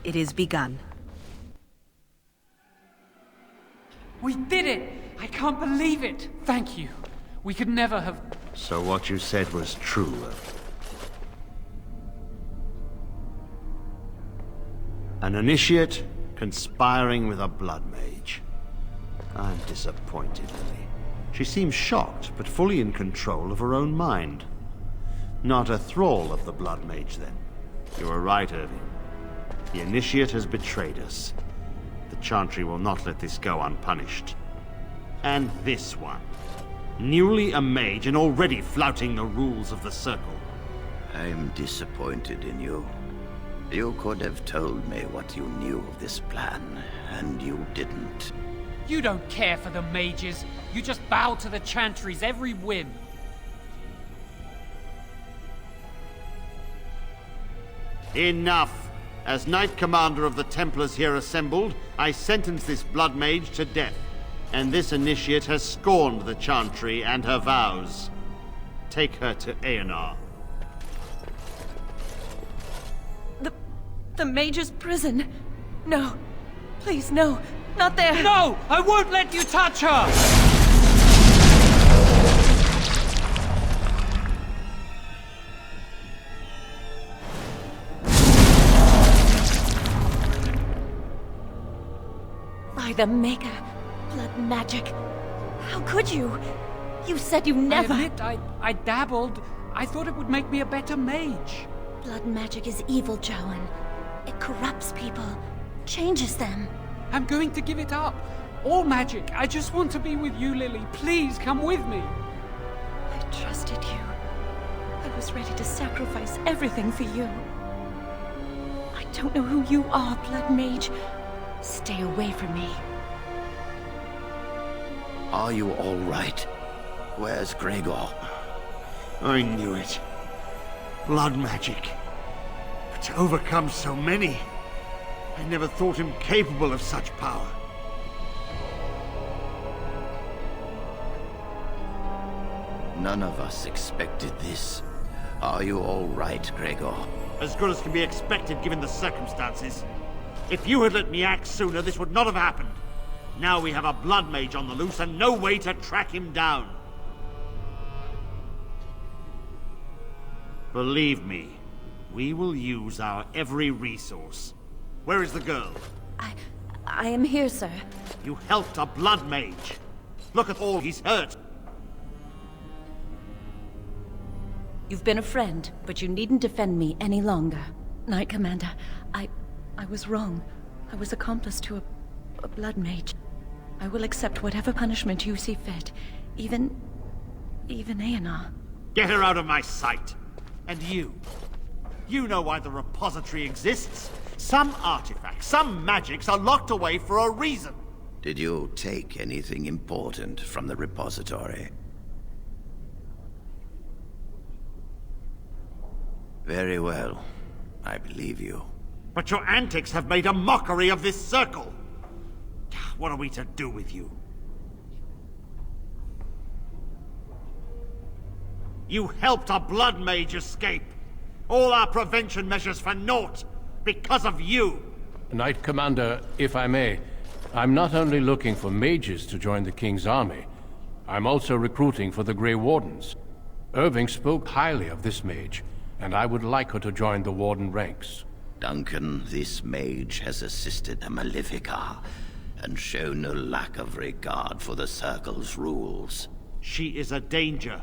It is begun. We did it! I can't believe it! Thank you. We could never have... So what you said was true. An initiate conspiring with a blood mage. I'm disappointed, Lily. She seems shocked, but fully in control of her own mind. Not a thrall of the blood mage, then. You were right, Irving. The initiate has betrayed us. The Chantry will not let this go unpunished. And this one. Newly a mage and already flouting the rules of the Circle. I'm disappointed in you. You could have told me what you knew of this plan, and you didn't. You don't care for the mages. You just bow to the Chantry's every whim. Enough! As Knight Commander of the Templars here assembled, I sentence this blood mage to death. And this initiate has scorned the Chantry and her vows. Take her to Aenar. The Mage's prison. No. Please, no. Not there. No! I won't let you touch her! By the Maker. Blood magic. How could you? You said you never... I admit, I dabbled. I thought it would make me a better mage. Blood magic is evil, Jowan. It corrupts people. Changes them. I'm going to give it up. All magic. I just want to be with you, Lily. Please come with me. I trusted you. I was ready to sacrifice everything for you. I don't know who you are, Blood Mage. Stay away from me. Are you all right? Where's Gregor? I knew it. Blood magic. But to overcome so many, I never thought him capable of such power. None of us expected this. Are you all right, Gregor? As good as can be expected given the circumstances. If you had let me act sooner, this would not have happened. Now we have a blood mage on the loose and no way to track him down. Believe me, we will use our every resource. Where is the girl? I am here, sir. You helped a blood mage. Look at all he's hurt. You've been a friend, but you needn't defend me any longer. Knight Commander, I was wrong. I was accomplice to a blood mage. I will accept whatever punishment you see fit. Even Aenar. Get her out of my sight. And you. You know why the repository exists. Some artifacts, some magics are locked away for a reason. Did you take anything important from the repository? Very well. I believe you. But your antics have made a mockery of this circle. What are we to do with you? You helped a blood mage escape. All our prevention measures for naught. Because of you. Knight Commander, if I may, I'm not only looking for mages to join the King's army, I'm also recruiting for the Grey Wardens. Irving spoke highly of this mage, and I would like her to join the Warden ranks. Duncan, this mage has assisted the Malefica, and shown no lack of regard for the Circle's rules. She is a danger.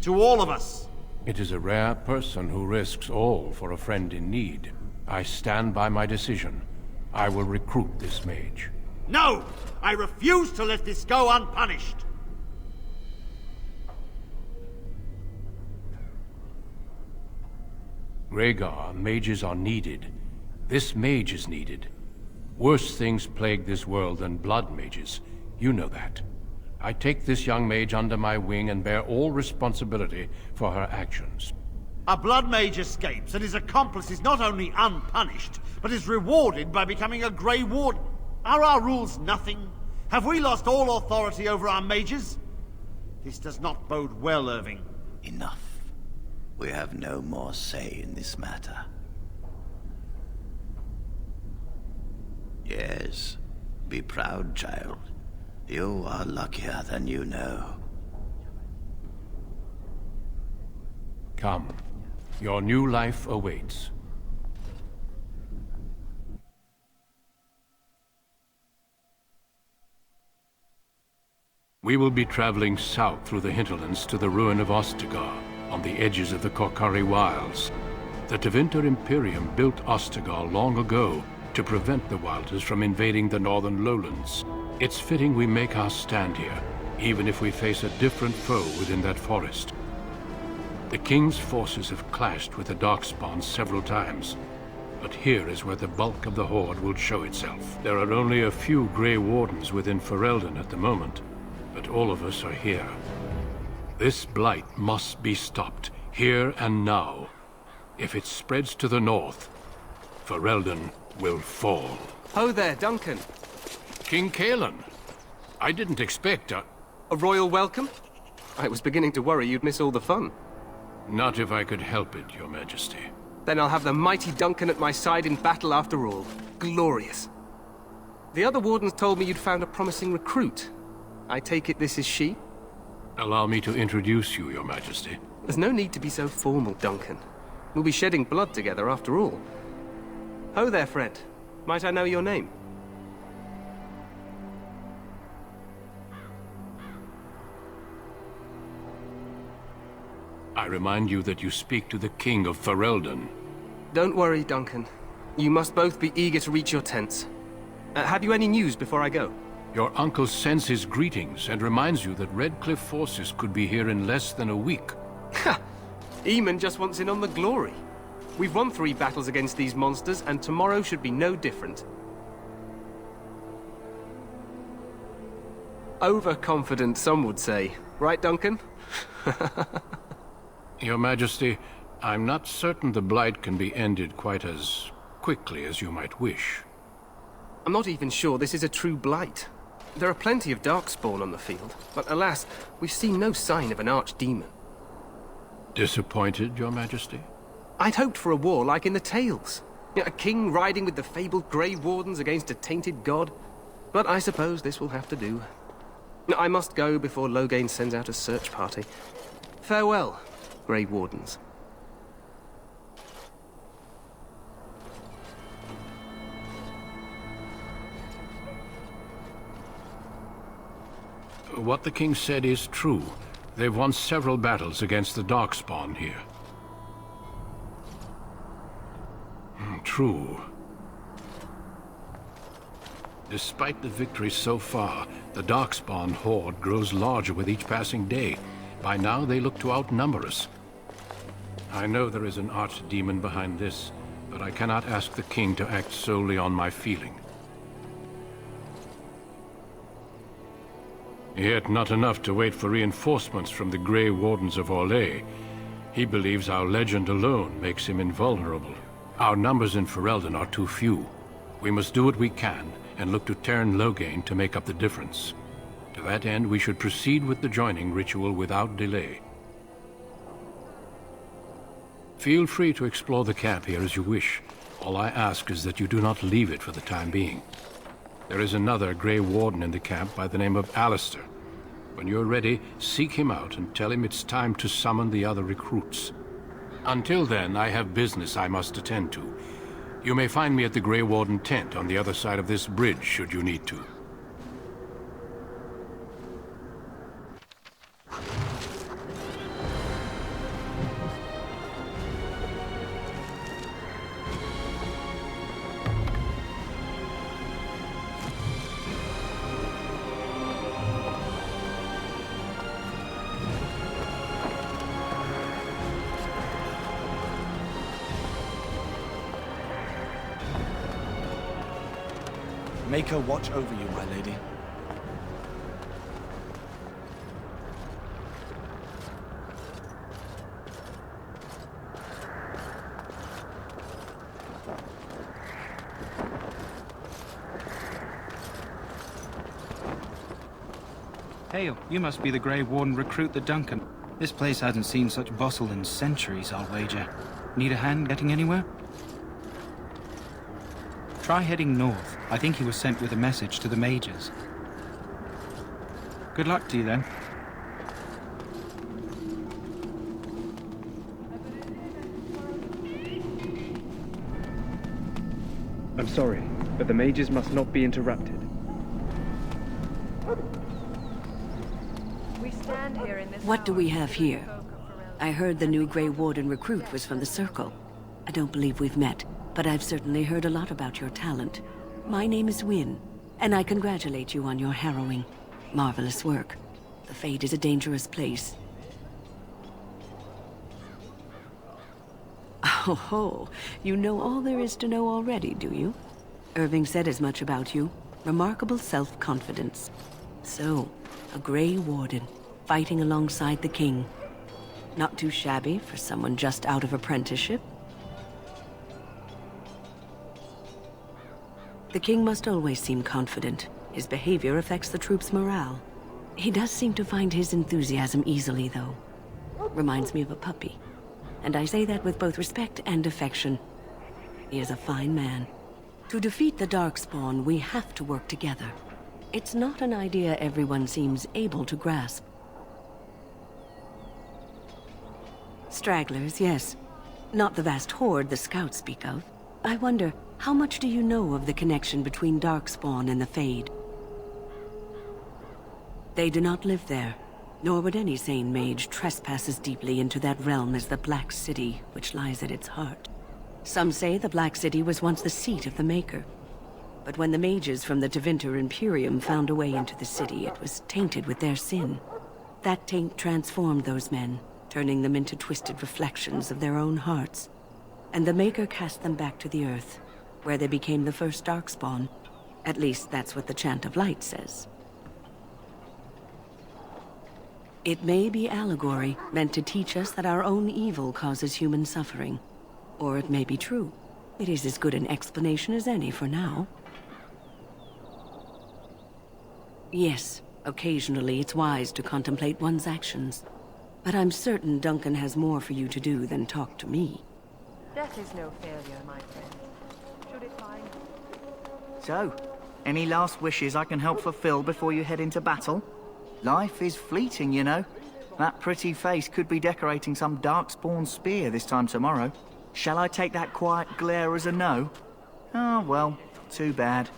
To all of us. It is a rare person who risks all for a friend in need. I stand by my decision. I will recruit this mage. No! I refuse to let this go unpunished! Rhaegar, mages are needed. This mage is needed. Worse things plague this world than blood mages. You know that. I take this young mage under my wing and bear all responsibility for her actions. A blood mage escapes and his accomplice is not only unpunished, but is rewarded by becoming a Grey Warden. Are our rules nothing? Have we lost all authority over our mages? This does not bode well, Irving. Enough. We have no more say in this matter. is. Be proud, child. You are luckier than you know. Come. Your new life awaits. We will be traveling south through the hinterlands to the ruin of Ostagar, on the edges of the Korkari Wilds. The Tevinter Imperium built Ostagar long ago to prevent the Wilders from invading the northern lowlands. It's fitting we make our stand here, even if we face a different foe within that forest. The King's forces have clashed with the Darkspawn several times, but here is where the bulk of the Horde will show itself. There are only a few Grey Wardens within Ferelden at the moment, but all of us are here. This blight must be stopped, here and now. If it spreads to the north, Ferelden will fall. Ho there, Duncan. King Kalen, I didn't expect A royal welcome? I was beginning to worry you'd miss all the fun. Not if I could help it, Your Majesty. Then I'll have the mighty Duncan at my side in battle after all. Glorious. The other wardens told me you'd found a promising recruit. I take it this is she? Allow me to introduce you, Your Majesty. There's no need to be so formal, Duncan. We'll be shedding blood together after all. Ho there, friend. Might I know your name? I remind you that you speak to the King of Ferelden. Don't worry, Duncan. You must both be eager to reach your tents. Have you any news before I go? Your uncle sends his greetings and reminds you that Redcliffe forces could be here in less than a week. Ha! Eamon just wants in on the glory. We've won 3 battles against these monsters, and tomorrow should be no different. Overconfident, some would say. Right, Duncan? Your Majesty, I'm not certain the Blight can be ended quite as quickly as you might wish. I'm not even sure this is a true blight. There are plenty of Darkspawn on the field, but alas, we've seen no sign of an archdemon. Disappointed, Your Majesty? I'd hoped for a war like in the tales. A king riding with the fabled Grey Wardens against a tainted god. But I suppose this will have to do. I must go before Loghain sends out a search party. Farewell, Grey Wardens. What the king said is true. They've won several battles against the Darkspawn here. True. Despite the victory so far, the Darkspawn horde grows larger with each passing day. By now, they look to outnumber us. I know there is an archdemon behind this, but I cannot ask the king to act solely on my feeling. Yet not enough to wait for reinforcements from the Grey Wardens of Orlais. He believes our legend alone makes him invulnerable. Our numbers in Ferelden are too few. We must do what we can, and look to Teyrn Loghain to make up the difference. To that end, we should proceed with the joining ritual without delay. Feel free to explore the camp here as you wish. All I ask is that you do not leave it for the time being. There is another Grey Warden in the camp by the name of Alistair. When you're ready, seek him out and tell him it's time to summon the other recruits. Until then, I have business I must attend to. You may find me at the Grey Warden tent on the other side of this bridge, should you need to. Make her watch over you, my lady. Hail, you must be the Grey Warden recruit the Duncan. This place hasn't seen such bustle in centuries, I'll wager. Need a hand getting anywhere? Try heading north. I think he was sent with a message to the mages. Good luck to you then. I'm sorry, but the mages must not be interrupted. What do we have here? I heard the new Grey Warden recruit was from the Circle. I don't believe we've met, but I've certainly heard a lot about your talent. My name is Wynne, and I congratulate you on your harrowing, marvelous work. The Fade is a dangerous place. Oh ho, you know all there is to know already, do you? Irving said as much about you. Remarkable self-confidence. So, a Grey Warden, fighting alongside the King. Not too shabby for someone just out of apprenticeship. The King must always seem confident. His behavior affects the troops' morale. He does seem to find his enthusiasm easily, though. Reminds me of a puppy. And I say that with both respect and affection. He is a fine man. To defeat the Darkspawn, we have to work together. It's not an idea everyone seems able to grasp. Stragglers, yes. Not the vast horde the scouts speak of. I wonder, how much do you know of the connection between Darkspawn and the Fade? They do not live there, nor would any sane mage trespass as deeply into that realm as the Black City, which lies at its heart. Some say the Black City was once the seat of the Maker. But when the mages from the Tevinter Imperium found a way into the city, it was tainted with their sin. That taint transformed those men, turning them into twisted reflections of their own hearts. And the Maker cast them back to the Earth, where they became the first Darkspawn. At least that's what the Chant of Light says. It may be allegory, meant to teach us that our own evil causes human suffering. Or it may be true. It is as good an explanation as any for now. Yes, occasionally it's wise to contemplate one's actions. But I'm certain Duncan has more for you to do than talk to me. Death is no failure, my friend. Should it find... So, any last wishes I can help fulfill before you head into battle? Life is fleeting, you know. That pretty face could be decorating some Darkspawn spear this time tomorrow. Shall I take that quiet glare as a no? Oh, well, too bad.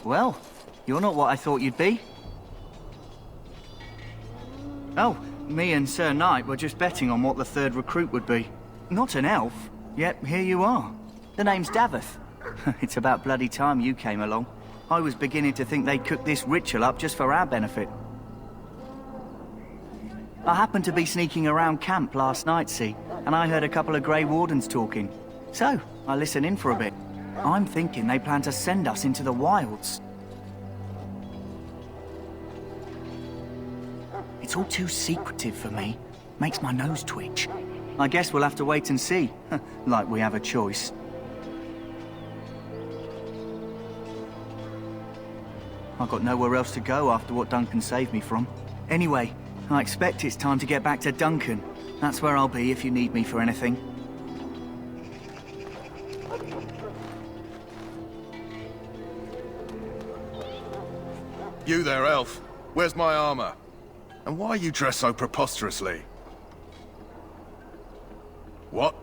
Well, you're not what I thought you'd be. Oh, me and Sir Knight were just betting on what the third recruit would be. Not an elf, yet here you are. The name's Daveth. It's about bloody time you came along. I was beginning to think they'd cooked this ritual up just for our benefit. I happened to be sneaking around camp last night, see, and I heard a couple of Grey Wardens talking. So, I listened in for a bit. I'm thinking they plan to send us into the wilds. It's all too secretive for me. Makes my nose twitch. I guess we'll have to wait and see, like we have a choice. I've got nowhere else to go after what Duncan saved me from. Anyway, I expect it's time to get back to Duncan. That's where I'll be if you need me for anything. You there, elf. Where's my armor? And why are you dressed so preposterously? What?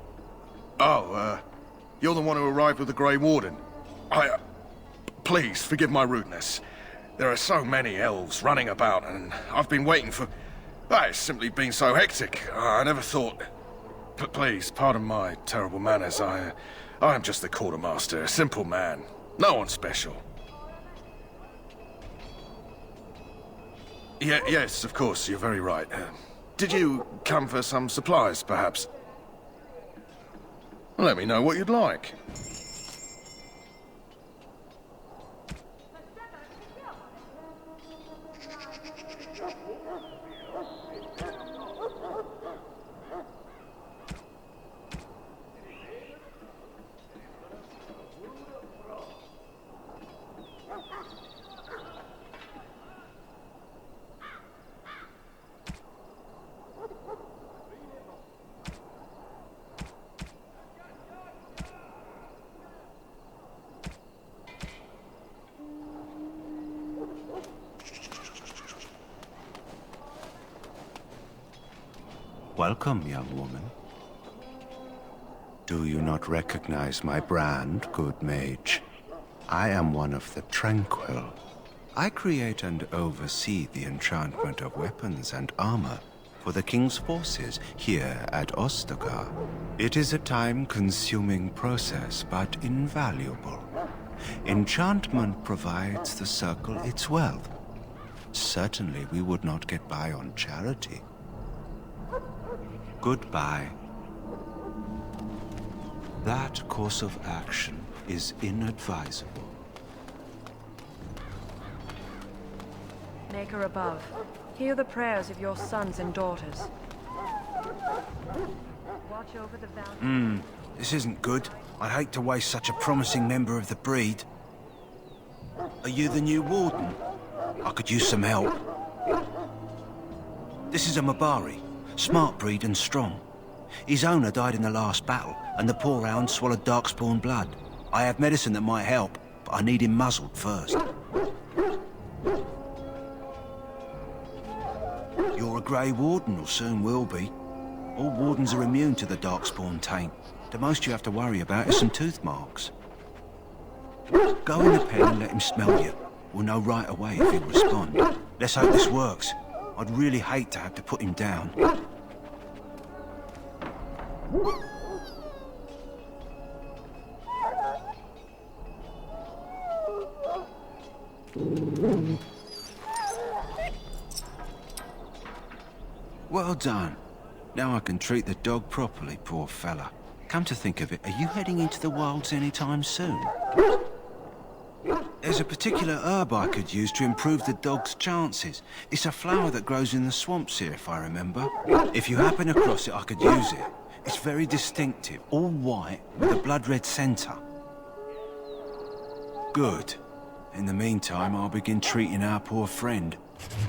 Oh, you're the one who arrived with the Grey Warden. Please, forgive my rudeness. There are so many elves running about, and I've been waiting for... It's simply been so hectic. I never thought... Please, pardon my terrible manners. I am just the quartermaster, a simple man. No one special. Yes, of course, you're very right. Did you come for some supplies, perhaps? Let me know what you'd like. Welcome, young woman. Do you not recognize my brand, good mage? I am one of the Tranquil. I create and oversee the enchantment of weapons and armor for the King's forces here at Ostagar. It is a time-consuming process, but invaluable. Enchantment provides the Circle its wealth. Certainly we would not get by on charity. Goodbye. That course of action is inadvisable. Maker above, hear the prayers of your sons and daughters. Watch over the valley. This isn't good. I'd hate to waste such a promising member of the breed. Are you the new warden? I could use some help. This is a Mabari. Smart breed and strong. His owner died in the last battle, and the poor hound swallowed darkspawn blood. I have medicine that might help, but I need him muzzled first. You're a Grey Warden, or soon will be. All wardens are immune to the darkspawn taint. The most you have to worry about is some tooth marks. Go in the pen and let him smell you. We'll know right away if he'll respond. Let's hope this works. I'd really hate to have to put him down. Well done. Now I can treat the dog properly, poor fella. Come to think of it, are you heading into the wilds anytime soon? There's a particular herb I could use to improve the dog's chances. It's a flower that grows in the swamps here, if I remember. If you happen across it, I could use it. It's very distinctive, all white, with a blood-red centre. Good. In the meantime, I'll begin treating our poor friend.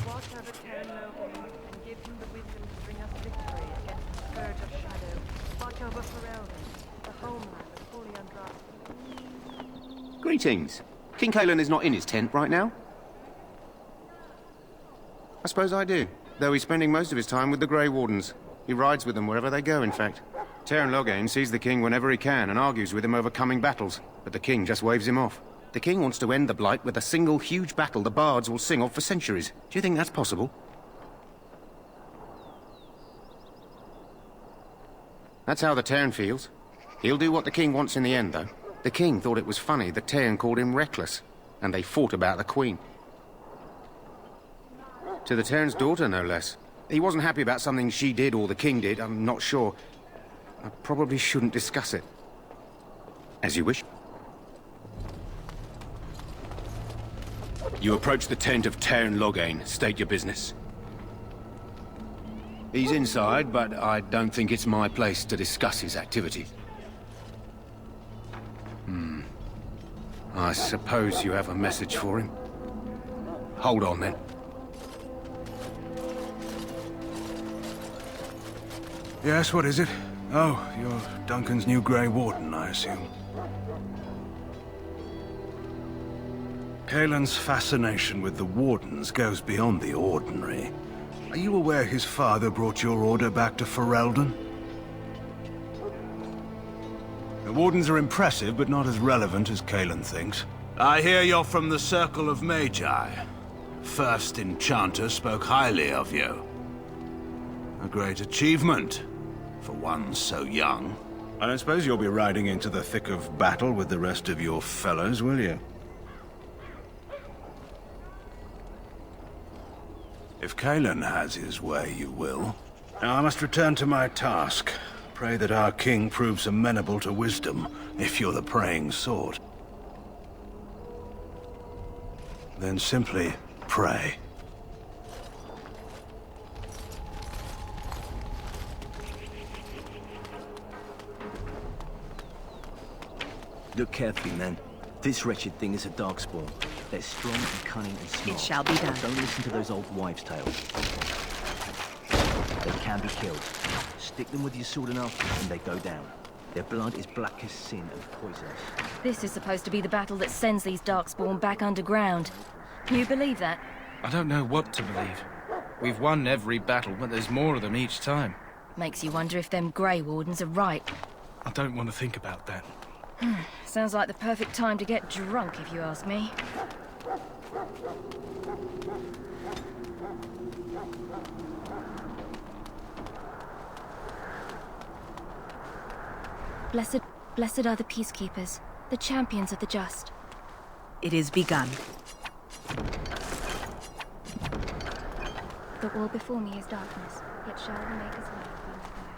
Watch over Terran Logan and give him the wisdom to bring us victory against the scourge of shadow. Watch over Ferelden, the homeland of fully undrafted. Greetings. King Kaelan is not in his tent right now? I suppose I do, though he's spending most of his time with the Grey Wardens. He rides with them wherever they go, in fact. Terran Logain sees the king whenever he can and argues with him over coming battles, but the king just waves him off. The king wants to end the Blight with a single huge battle the bards will sing of for centuries. Do you think that's possible? That's how the Terran feels. He'll do what the king wants in the end, though. The king thought it was funny that Terran called him reckless, and they fought about the queen. To the Terran's daughter, no less. He wasn't happy about something she did or the king did, I'm not sure. I probably shouldn't discuss it. As you wish. You approach the tent of Terran Logain. State your business. He's inside, but I don't think it's my place to discuss his activities. I suppose you have a message for him. Hold on, then. Yes, what is it? Oh, you're Duncan's new Grey Warden, I assume. Kaelan's fascination with the Wardens goes beyond the ordinary. Are you aware his father brought your order back to Ferelden? The Wardens are impressive, but not as relevant as Kaelan thinks. I hear you're from the Circle of Magi. First Enchanter spoke highly of you. A great achievement, for one so young. I don't suppose you'll be riding into the thick of battle with the rest of your fellows, will you? If Kaelan has his way, you will. Now I must return to my task. Pray that our king proves amenable to wisdom, if you're the praying sort. Then simply pray. Look carefully, men. This wretched thing is a darkspawn. They're strong and cunning and smart. It shall be done. Don't listen to those old wives' tales. They can be killed. Stick them with your sword and archer and they go down. Their blood is black as sin and poisonous. This is supposed to be the battle that sends these darkspawn back underground. You believe that? I don't know what to believe. We've won every battle, but there's more of them each time. Makes you wonder if them Grey Wardens are right. I don't want to think about that. Sounds like the perfect time to get drunk, if you ask me. Blessed are the peacekeepers, the champions of the just. It is begun. The wall before me is darkness, yet shall the Maker's light be my guide.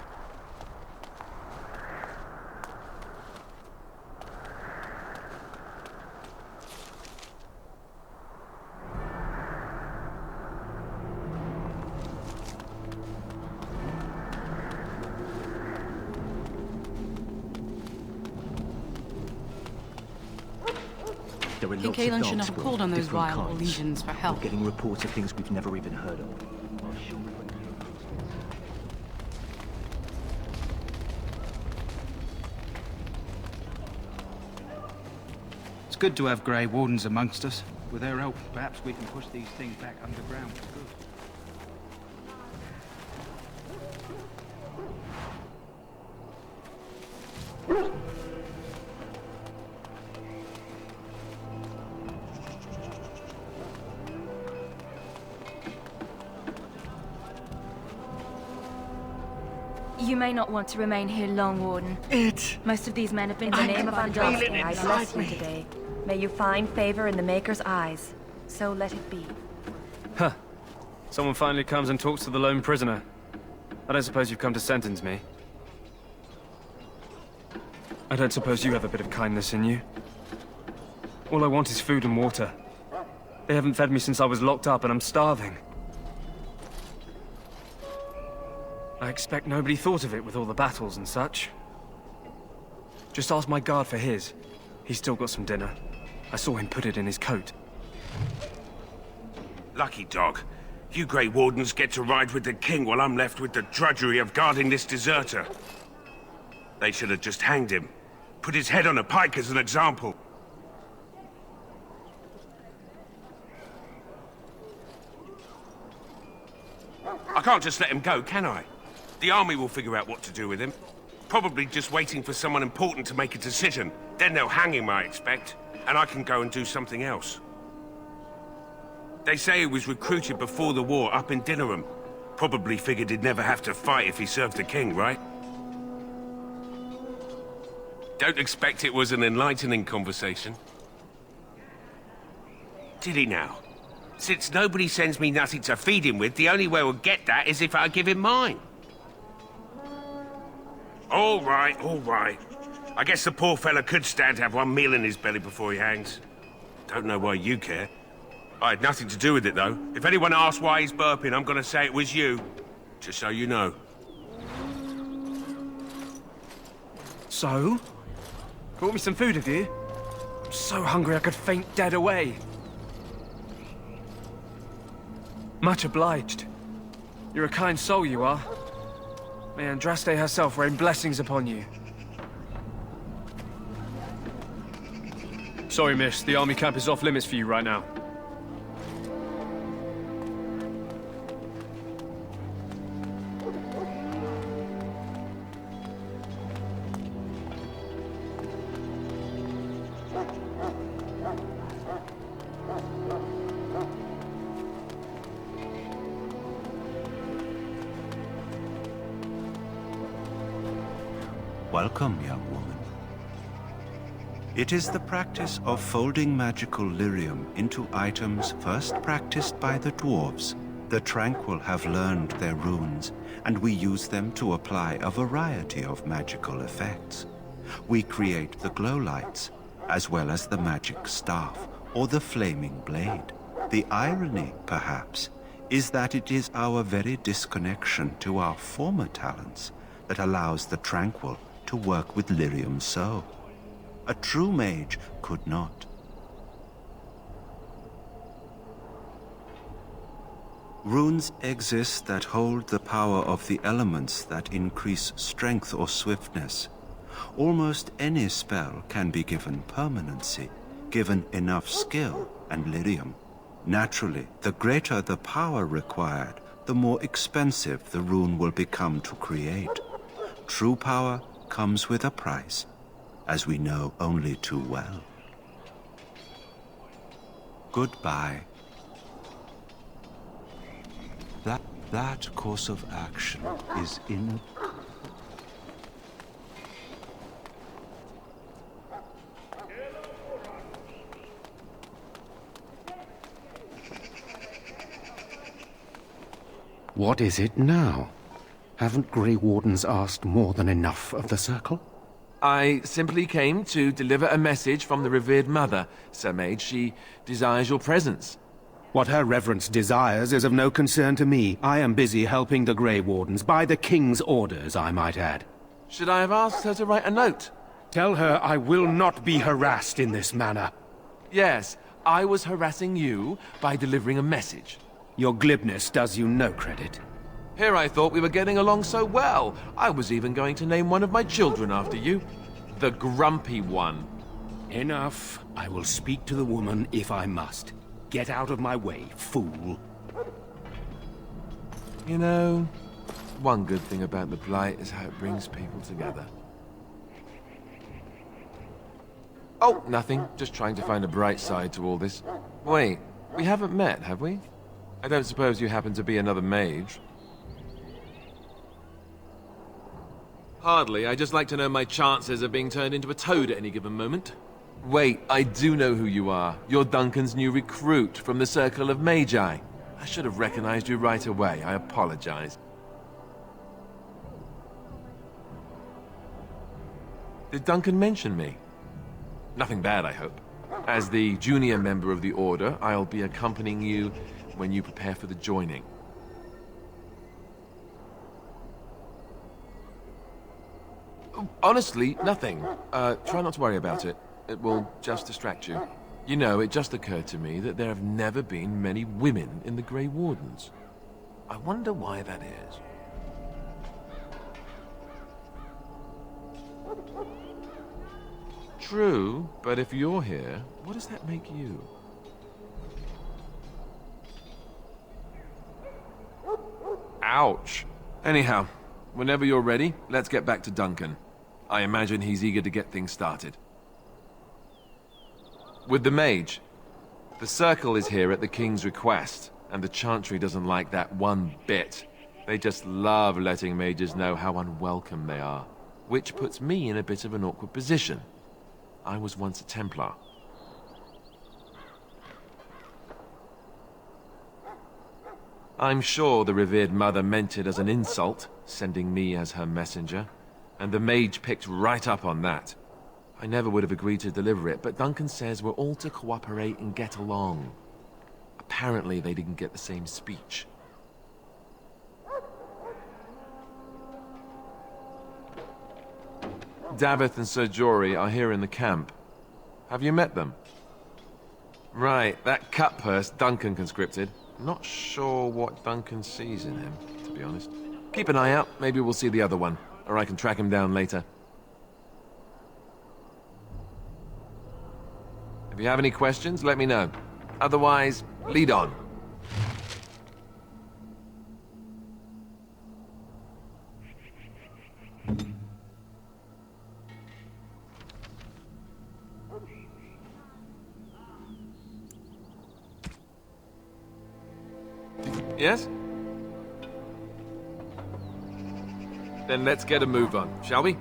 There are King lots of Kalen should dogs have with called on those different rival kinds. legions for help. We're getting reports of things we've never even heard of. It's good to have Grey Wardens amongst us. With their help, perhaps we can push these things back underground for good. You may not want to remain here long, Warden. Most of these men have been In the name of by the dark. Andraste, I bless you today. May you find favor in the Maker's eyes. So let it be. Huh. Someone finally comes and talks to the lone prisoner. I don't suppose you've come to sentence me. I don't suppose you have a bit of kindness in you. All I want is food and water. They haven't fed me since I was locked up and I'm starving. I expect nobody thought of it with all the battles and such. Just ask my guard for his. He's still got some dinner. I saw him put it in his coat. Lucky dog. You Grey Wardens get to ride with the king while I'm left with the drudgery of guarding this deserter. They should have just hanged him. Put his head on a pike as an example. I can't just let him go, can I? The army will figure out what to do with him. Probably just waiting for someone important to make a decision. Then they'll hang him, I expect. And I can go and do something else. They say he was recruited before the war up in Dinnerham. Probably figured he'd never have to fight if he served the king, right? Don't expect it was an enlightening conversation. Did he now? Since nobody sends me nothing to feed him with, the only way we'll get that is if I give him mine. All right, all right. I guess the poor fella could stand to have one meal in his belly before he hangs. Don't know why you care. I had nothing to do with it, though. If anyone asks why he's burping, I'm gonna say it was you. Just so you know. So? Brought me some food, have you? I'm so hungry I could faint dead away. Much obliged. You're a kind soul, you are. May Andraste herself rain blessings upon you. Sorry, miss. The army camp is off limits for you right now. Welcome, young woman. It is the practice of folding magical lyrium into items first practiced by the dwarves. The Tranquil have learned their runes, and we use them to apply a variety of magical effects. We create the glow lights, as well as the magic staff or the flaming blade. The irony, perhaps, is that it is our very disconnection to our former talents that allows the Tranquil to work with lyrium so. A true mage could not. Runes exist that hold the power of the elements that increase strength or swiftness. Almost any spell can be given permanency, given enough skill and lyrium. Naturally, the greater the power required, the more expensive the rune will become to create. True power comes with a price, as we know only too well. Goodbye. That course of action is in... What is it now? Haven't Grey Wardens asked more than enough of the Circle? I simply came to deliver a message from the revered mother, Sir Mage. She desires your presence. What her reverence desires is of no concern to me. I am busy helping the Grey Wardens, by the King's orders, I might add. Should I have asked her to write a note? Tell her I will not be harassed in this manner. Yes, I was harassing you by delivering a message. Your glibness does you no credit. Here I thought we were getting along so well. I was even going to name one of my children after you. The Grumpy One. Enough. I will speak to the woman if I must. Get out of my way, fool. You know, one good thing about the Blight is how it brings people together. Oh, nothing. Just trying to find a bright side to all this. Wait, we haven't met, have we? I don't suppose you happen to be another mage? Hardly. I just like to know my chances of being turned into a toad at any given moment. Wait, I do know who you are. You're Duncan's new recruit from the Circle of Magi. I should have recognized you right away. I apologize. Did Duncan mention me? Nothing bad, I hope. As the junior member of the Order, I'll be accompanying you when you prepare for the joining. Honestly, nothing. Try not to worry about it. It will just distract you. You know, it just occurred to me that there have never been many women in the Grey Wardens. I wonder why that is. True, but if you're here, what does that make you? Ouch. Anyhow, whenever you're ready, let's get back to Duncan. I imagine he's eager to get things started. With the mage. The Circle is here at the King's request, and the Chantry doesn't like that one bit. They just love letting mages know how unwelcome they are, which puts me in a bit of an awkward position. I was once a Templar. I'm sure the revered mother meant it as an insult, sending me as her messenger, and the mage picked right up on that. I never would have agreed to deliver it, but Duncan says we're all to cooperate and get along. Apparently they didn't get the same speech. Davith and Sir Jory are here in the camp. Have you met them? Right, that cut purse Duncan conscripted. Not sure what Duncan sees in him, to be honest. Keep an eye out, maybe we'll see the other one, or I can track him down later. If you have any questions, let me know. Otherwise, lead on. Yes? Then let's get a move on, shall we?